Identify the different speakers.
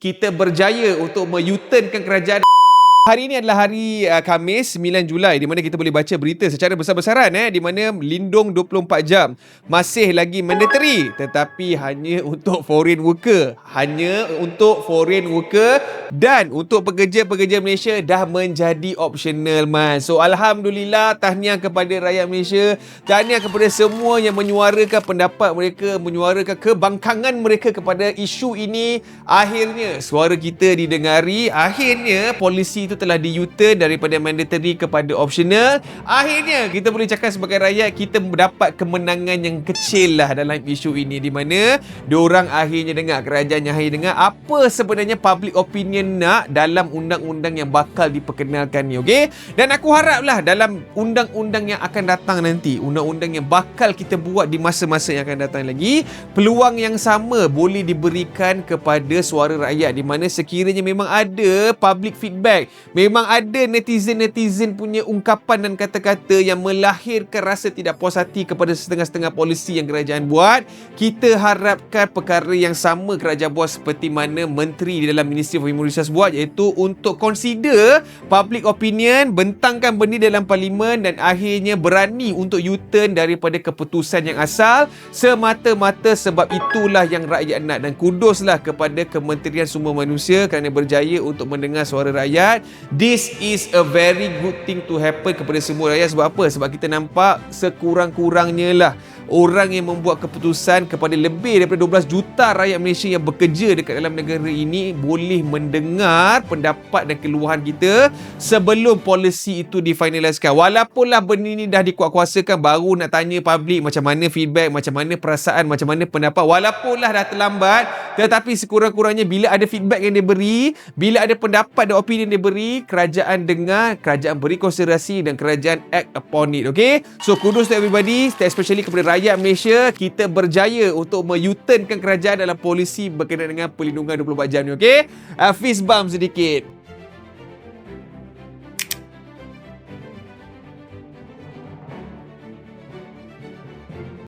Speaker 1: kita berjaya untuk me-U-turnkan kerajaan. Hari ini adalah hari Khamis 9 Julai di mana kita boleh baca berita secara besar-besaran di mana lindung 24 jam masih lagi mandatory tetapi hanya untuk foreign worker. Hanya untuk foreign worker dan untuk pekerja-pekerja Malaysia dah menjadi optional mas. So alhamdulillah, tahniah kepada rakyat Malaysia, tahniah kepada semua yang menyuarakan pendapat mereka, menyuarakan kebangkangan mereka kepada isu ini. Akhirnya suara kita didengari, akhirnya polisi itu telah di-U-turn daripada mandatory kepada optional. Akhirnya kita boleh cakap sebagai rakyat kita mendapat kemenangan yang kecil lah dalam isu ini, di mana diorang akhirnya dengar, kerajaan yang akhirnya dengar apa sebenarnya public opinion nak dalam undang-undang yang bakal diperkenalkan ni, okey? Dan aku haraplah dalam undang-undang yang akan datang nanti, undang-undang yang bakal kita buat di masa-masa yang akan datang lagi, peluang yang sama boleh diberikan kepada suara rakyat, di mana sekiranya memang ada public feedback, memang ada netizen-netizen punya ungkapan dan kata-kata yang melahirkan rasa tidak puas hati kepada setengah-setengah polisi yang kerajaan buat, kita harapkan perkara yang sama kerajaan buat seperti mana menteri di dalam Ministry of Human Resources buat, iaitu untuk consider public opinion, bentangkan benda dalam parlimen dan akhirnya berani untuk U-turn daripada keputusan yang asal semata-mata sebab itulah yang rakyat nak. Dan kuduslah kepada Kementerian Sumber Manusia kerana berjaya untuk mendengar suara rakyat. This is a very good thing to happen kepada semua rakyat. Sebab apa? Sebab kita nampak sekurang-kurangnya lah orang yang membuat keputusan kepada lebih daripada 12 juta rakyat Malaysia yang bekerja dekat dalam negara ini boleh mendengar pendapat dan keluhan kita sebelum polisi itu difinaliskan. Walaupunlah benda ini dah dikuatkuasakan, baru nak tanya public macam mana feedback, macam mana perasaan, macam mana pendapat. Walaupunlah dah terlambat, tetapi sekurang-kurangnya bila ada feedback yang diberi, bila ada pendapat dan opinion yang diberi, kerajaan dengar, kerajaan beri konsiderasi dan kerajaan act upon it. Okay? So kudos to everybody, especially kepada rakyat Malaysia. Kita berjaya untuk me-U-turnkan kerajaan dalam polisi berkenaan dengan perlindungan 24 jam ni. Okay? Fist bump sedikit.